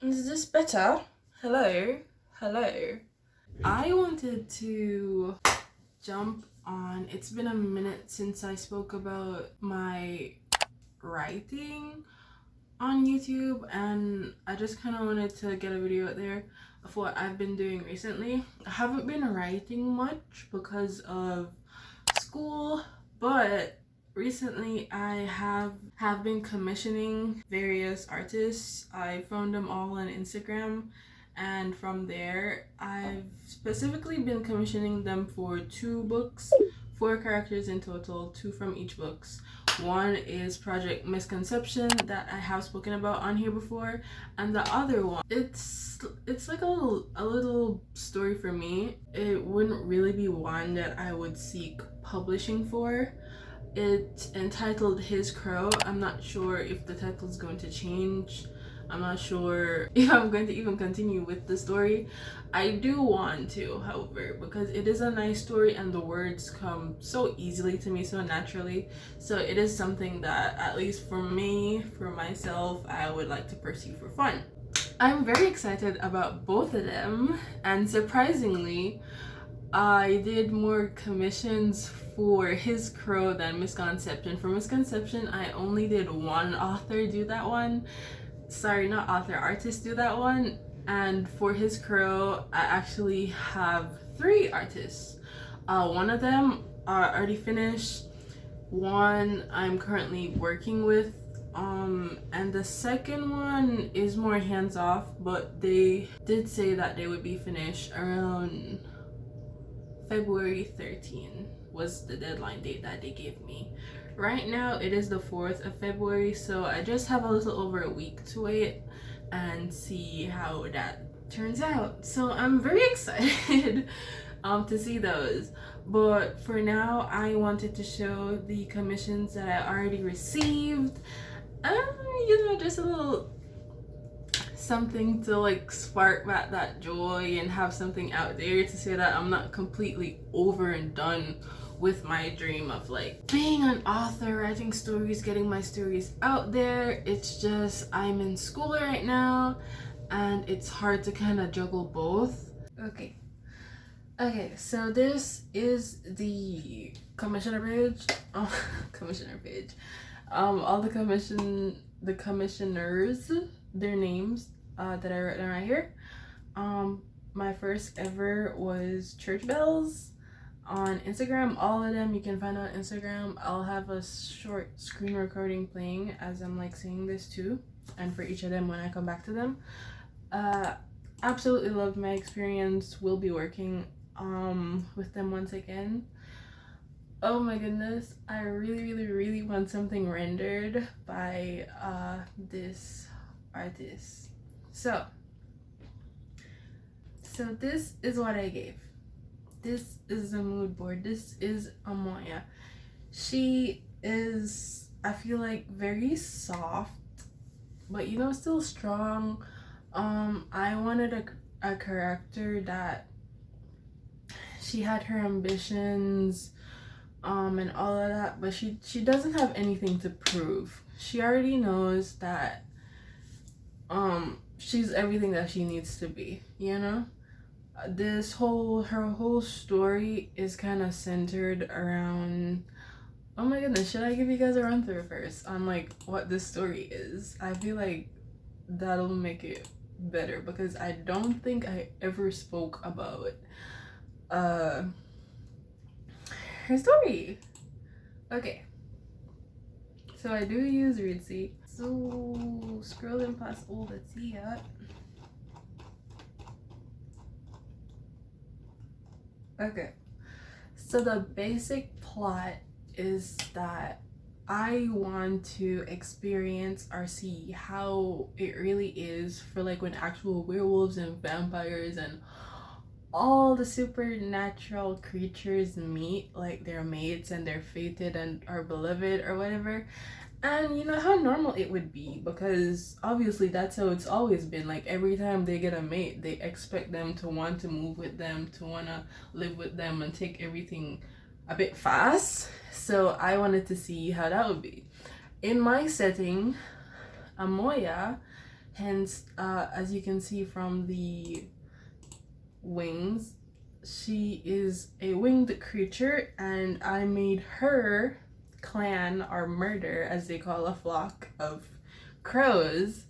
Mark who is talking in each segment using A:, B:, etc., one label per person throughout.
A: Is this better? Hello? Hello? I wanted to jump on. It's been a minute since I spoke about my writing on YouTube, and I just kind of wanted to get a video out there of what I've been doing recently. I haven't been writing much because of school, but recently I have been commissioning various artists. I found them all on Instagram, and from there I've specifically been commissioning them for 2 books, 4 characters in total, 2 from each books. One is Project Misconception that I have spoken about on here before, and the other one, it's like a little story for me. It wouldn't really be one that I would seek publishing for. It's entitled His Crow. I'm not sure if the title is going to change. I'm not sure if I'm going to even continue with the story. I do want to, however, because it is a nice story and the words come so easily to me, so naturally. So it is something that, at least for me, for myself, I would like to pursue for fun. I'm very excited about both of them, and surprisingly, I did more commissions for His Crow than Misconception. For Misconception, I only did one author do that one. Sorry, not author, artist do that one. And for His Crow, I actually have 3 artists. One of them are already finished. One I'm currently working with. And the second one is more hands-off, but they did say that they would be finished around February 13 was the deadline date that they gave me. Right now it is the 4th of February, so I just have a little over a week to wait and see how that turns out. So I'm very excited to see those. But for now, I wanted to show the commissions that I already received. Just a little something to like spark back that joy and have something out there to say that I'm not completely over and done with my dream of like being an author, writing stories, getting my stories out there. It's just I'm in school right now and it's hard to kind of juggle both. Okay, so this is the commissioner page. Commissioner page. All the commissioners, their names that I wrote down right here. My first ever was Chuchbellez on Instagram. All of them you can find on Instagram. I'll have a short screen recording playing as I'm like saying this too, and for each of them when I come back to them. Absolutely loved my experience. Will be working with them once again. Oh my goodness, I really want something rendered by this artist. So this is what I gave. This is the mood board. This is Amoya. She is, I feel like, very soft, but still strong. I wanted a character that she had her ambitions and all of that, but she doesn't have anything to prove. She already knows that she's everything that she needs to be, her whole story is kind of centered around, oh my goodness, should I give you guys a run through first on like what this story is? I feel like that'll make it better because I don't think I ever spoke about her story. Okay, so I do use Xyueeii. So scrolling past all that's here. Okay, so the basic plot is that I want to experience or see how it really is for like when actual werewolves and vampires and all the supernatural creatures meet like their mates and they're fated and are beloved or whatever, and how normal it would be, because obviously that's how it's always been. Like every time they get a mate, they expect them to want to move with them, to want to live with them and take everything a bit fast. So I wanted to see how that would be in my setting. Amoya, Hence, as you can see from the wings, she is a winged creature, and I made her clan, or murder as they call a flock of crows,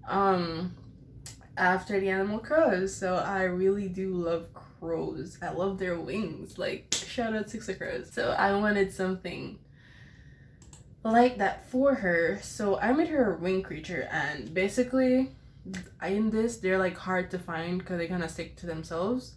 A: after the animal crows. So I really do love crows. I love their wings. Like, shout out to crows. So I wanted something like that for her, so I made her a wing creature. And basically in this, they're like hard to find because they kind of stick to themselves,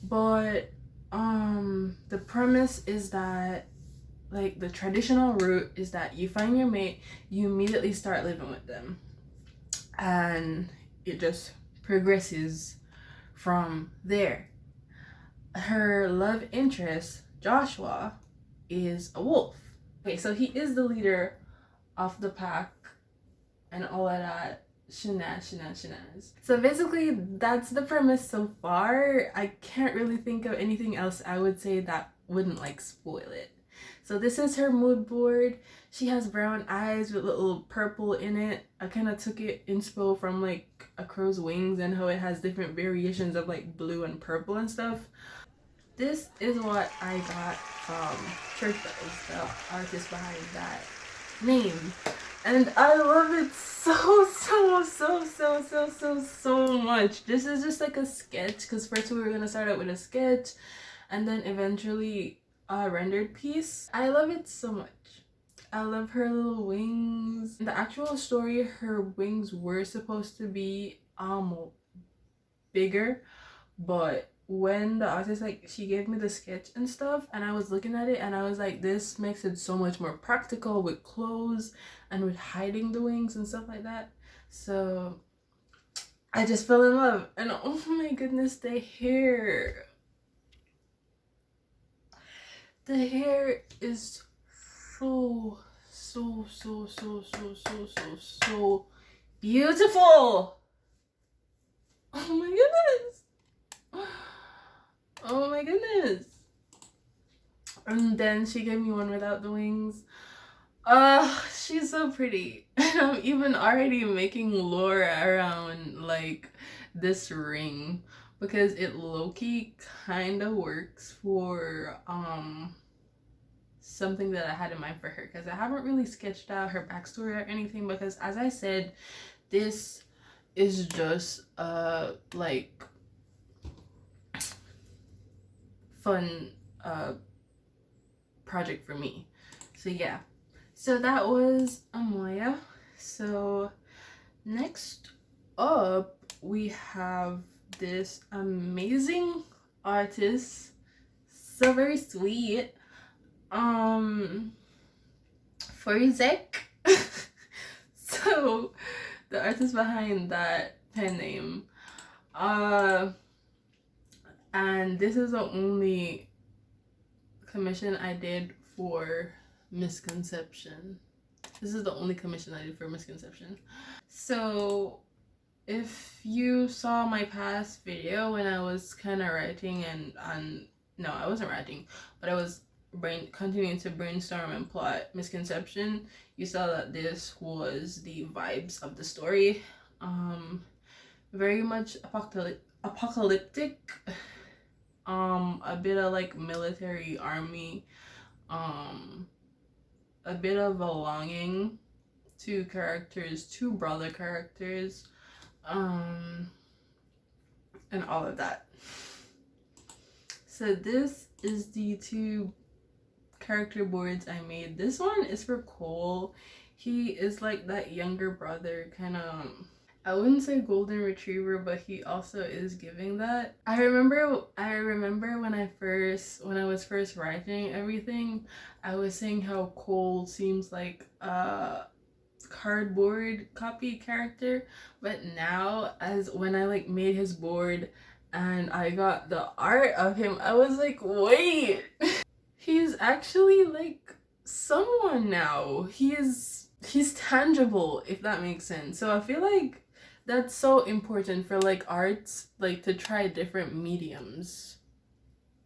A: but the premise is that, like, the traditional route is that you find your mate, you immediately start living with them, and it just progresses from there. Her love interest, Joshua, is a wolf. Okay, so he is the leader of the pack and all of that shenanigans. So basically, that's the premise so far. I can't really think of anything else I would say that wouldn't like spoil it. So this is her mood board. She has brown eyes with little purple in it. I kind of took it inspo from like a crow's wings and how it has different variations of like blue and purple and stuff. This is what I got from Chuchbellez, the artist behind that name. And I love it so much. This is just like a sketch, because first we were gonna start out with a sketch and then eventually a rendered piece. I love it so much. I love her little wings. In the actual story, her wings were supposed to be bigger, but when the artist, like, she gave me the sketch and stuff, and I was looking at it and I was like, this makes it so much more practical with clothes and with hiding the wings and stuff like that. So I just fell in love. And oh my goodness, the hair is so beautiful. Oh my goodness. Oh my goodness. And then she gave me one without the wings. She's so pretty. And I'm even already making lore around like this ring, because it low-key kind of works for something that I had in mind for her, because I haven't really sketched out her backstory or anything, because as I said, this is just like fun project for me. So yeah, so that was Amoya. So next up we have this amazing artist, so very sweet, Forizekk. So the artist behind that pen name, and this is the only commission I did for Misconception. This is the only commission I did for Misconception. So if you saw my past video when I was kind of writing and no, I wasn't writing, but I was continuing to brainstorm and plot Misconception, you saw that this was the vibes of the story. Very much apocalyptic, a bit of like military army, a bit of a longing, two brother characters, and all of that. So this is the two character boards I made. This one is for Cole. He is like that younger brother, kind of, I wouldn't say golden retriever, but he also is giving that. I remember when I was first writing everything, I was saying how Cole seems like a cardboard copy character, but now when I like made his board and I got the art of him, I was like, wait, he's actually like someone now. He's tangible, if that makes sense. So I feel like that's so important for like arts, like to try different mediums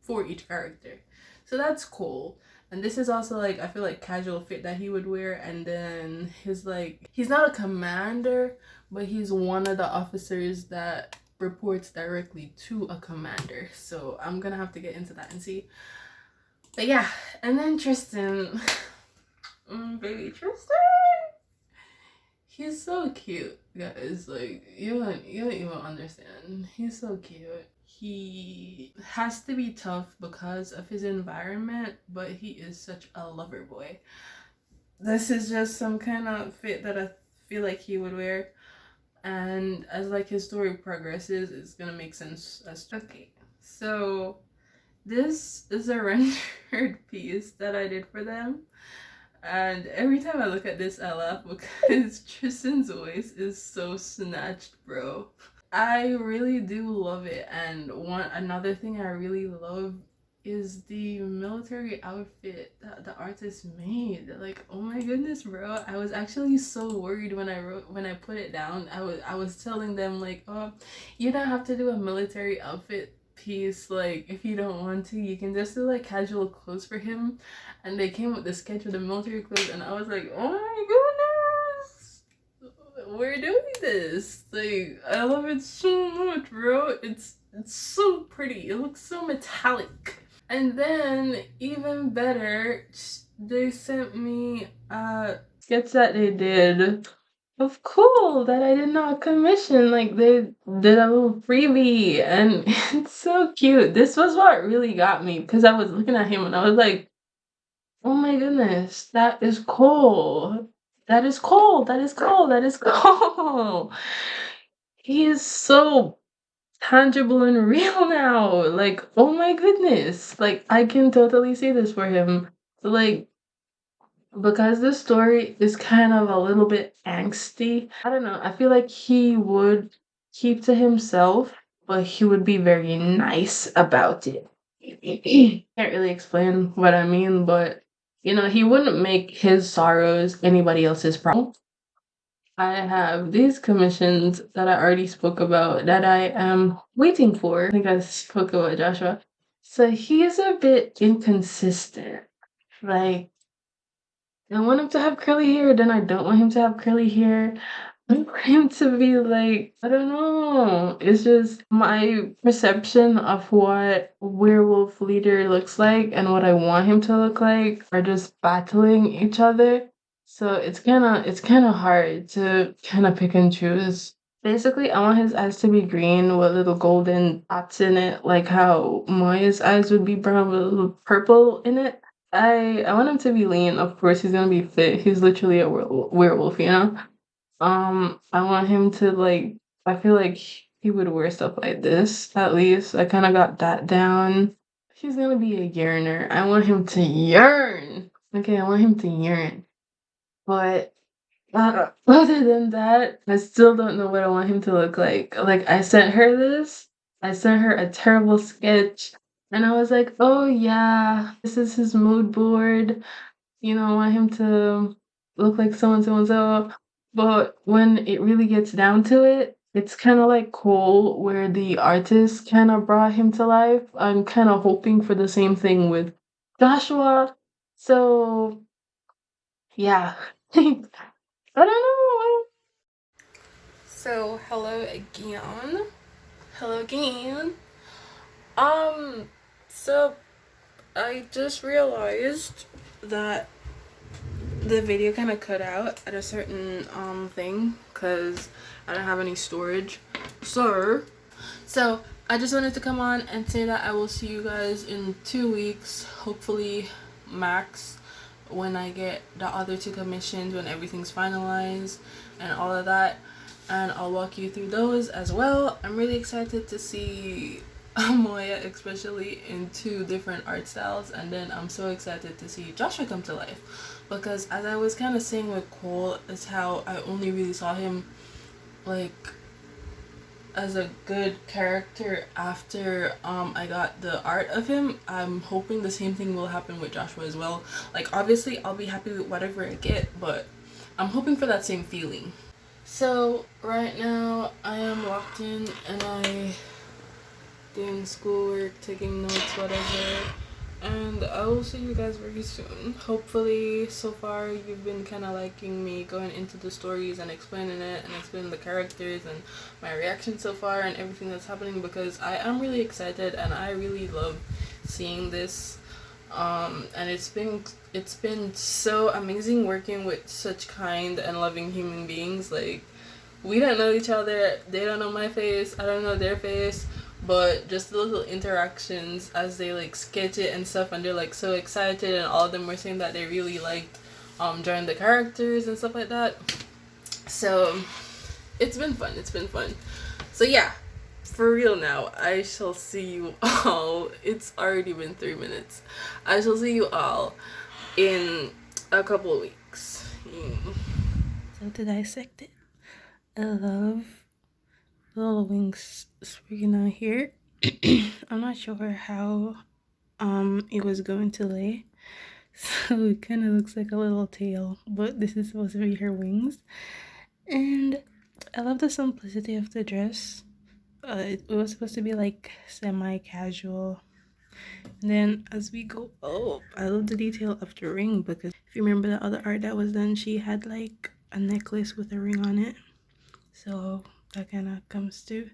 A: for each character. So that's cool. And this is also like, I feel like casual fit that he would wear. And then his like, he's not a commander, but he's one of the officers that reports directly to a commander. So I'm gonna have to get into that and see. But yeah, and then Tristan, baby Tristan, he's so cute, guys. Like you don't even understand. He's so cute. He has to be tough because of his environment, but he is such a lover boy. This is just some kind of fit that I feel like he would wear, and as like his story progresses, it's gonna make sense as okay. So this is a rendered piece that I did for them, and every time I look at this I laugh because Tristan's voice is so snatched, bro. I really do love it. And another thing I really love is the military outfit that the artist made. Like, oh my goodness, bro. I was actually so worried when I put it down. I was telling them like, oh, you don't have to do a military outfit piece. Like, if you don't want to, you can just do like casual clothes for him. And they came with the sketch of the military clothes, and I was like, oh my goodness, we're doing this. Like, I love it so much, bro. It's so pretty. It looks so metallic. And then even better, they sent me sketch that they did of Cool that I did not commission. Like, they did a little freebie, and it's so cute. This was what really got me, because I was looking at him and I was like, oh my goodness, that is cool. That is cool. That is cool. That is cool. He is so tangible and real now. Like, oh my goodness. Like, I can totally see this for him. Like, because the story is kind of a little bit angsty. I don't know. I feel like he would keep to himself, but he would be very nice about it. Can't really explain what I mean, but he wouldn't make his sorrows anybody else's problem. I have these commissions that I already spoke about that I am waiting for. I think I spoke about Joshua. So he's a bit inconsistent. Like, I want him to have curly hair, then I don't want him to have curly hair. I want him to be like, I don't know. It's just my perception of what werewolf leader looks like and what I want him to look like are just battling each other. So it's kinda hard to kinda pick and choose. Basically, I want his eyes to be green with little golden dots in it, like how Moya's eyes would be brown with a little purple in it. I want him to be lean. Of course, he's gonna be fit. He's literally a werewolf, you know? I want him to like. I feel like he would wear stuff like this. At least I kind of got that down. He's gonna be a yearner. I want him to yearn. Okay, I want him to yearn. But other than that, I still don't know what I want him to look like. Like, I sent her this. I sent her a terrible sketch, and I was like, "Oh yeah, this is his mood board. I want him to look like so and so and so." But when it really gets down to it, it's kind of like Cole, where the artist kind of brought him to life. I'm kind of hoping for the same thing with Joshua. So yeah, I don't know. So hello again. Hello again. So I just realized that the video kind of cut out at a certain thing because I don't have any storage. So I just wanted to come on and say that I will see you guys in 2 weeks, hopefully max, when I get the other two commissions, when everything's finalized and all of that, and I'll walk you through those as well. I'm really excited to see Moya, especially in 2 different art styles, and then I'm so excited to see Joshua come to life, because as I was kind of saying with Cole, is how I only really saw him like as a good character after I got the art of him. I'm hoping the same thing will happen with Joshua as well. Like, obviously I'll be happy with whatever I get, but I'm hoping for that same feeling. So right now I am locked in and I doing schoolwork, taking notes, whatever. and I will see you guys very soon. Hopefully, so far you've been kind of liking me going into the stories and explaining it and explaining the characters and my reaction so far and everything that's happening, because I am really excited and I really love seeing this. And it's been so amazing working with such kind and loving human beings. Like, we don't know each other, they don't know my face, I don't know their face, but just the little interactions as they like sketch it and stuff, and they're like so excited, and all of them were saying that they really liked drawing the characters and stuff like that. So it's been fun, so yeah, for real now, I shall see you all. It's already been 3 minutes. I shall see you all in a couple of weeks. So to dissect it, I love the little wings spreading out here. I'm not sure how it was going to lay, so it kind of looks like a little tail, but this is supposed to be her wings. And I love the simplicity of the dress. It was supposed to be like semi-casual. And then as we go up, I love the detail of the ring, because if you remember the other art that was done, she had like a necklace with a ring on it. So that kind of comes to.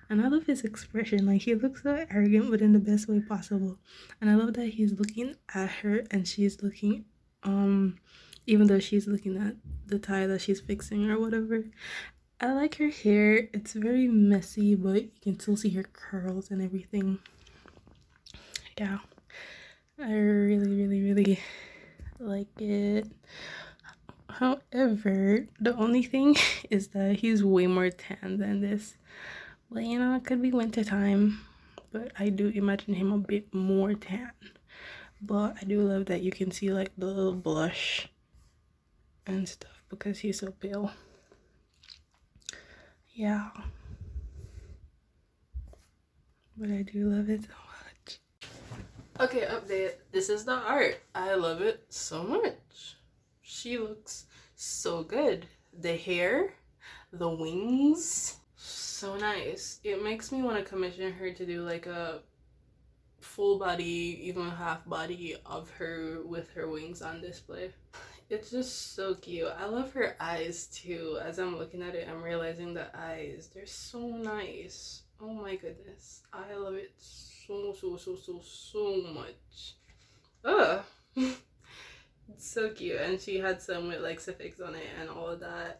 A: And I love his expression. Like, he looks so arrogant, but in the best way possible. And I love that he's looking at her and she's looking, even though she's looking at the tie that she's fixing or whatever. I like her hair. It's very messy, but you can still see her curls and everything. Yeah, I really like it. However, the only thing is that he's way more tan than this. But you know, it could be winter time, but I do imagine him a bit more tan. But I do love that you can see like the little blush and stuff because he's so pale. Yeah, but I do love it so much. Okay, update. This is the art. I love it so much. She looks so good. The hair, the wings, so nice. It makes me want to commission her to do like a full body, even half body of her with her wings on display. It's just so cute. I love her eyes too. As I'm looking at it, I'm realizing the eyes, they're so nice. Oh my goodness, I love it so much. Ugh. It's so cute. And she had some with like suffix on it and all of that.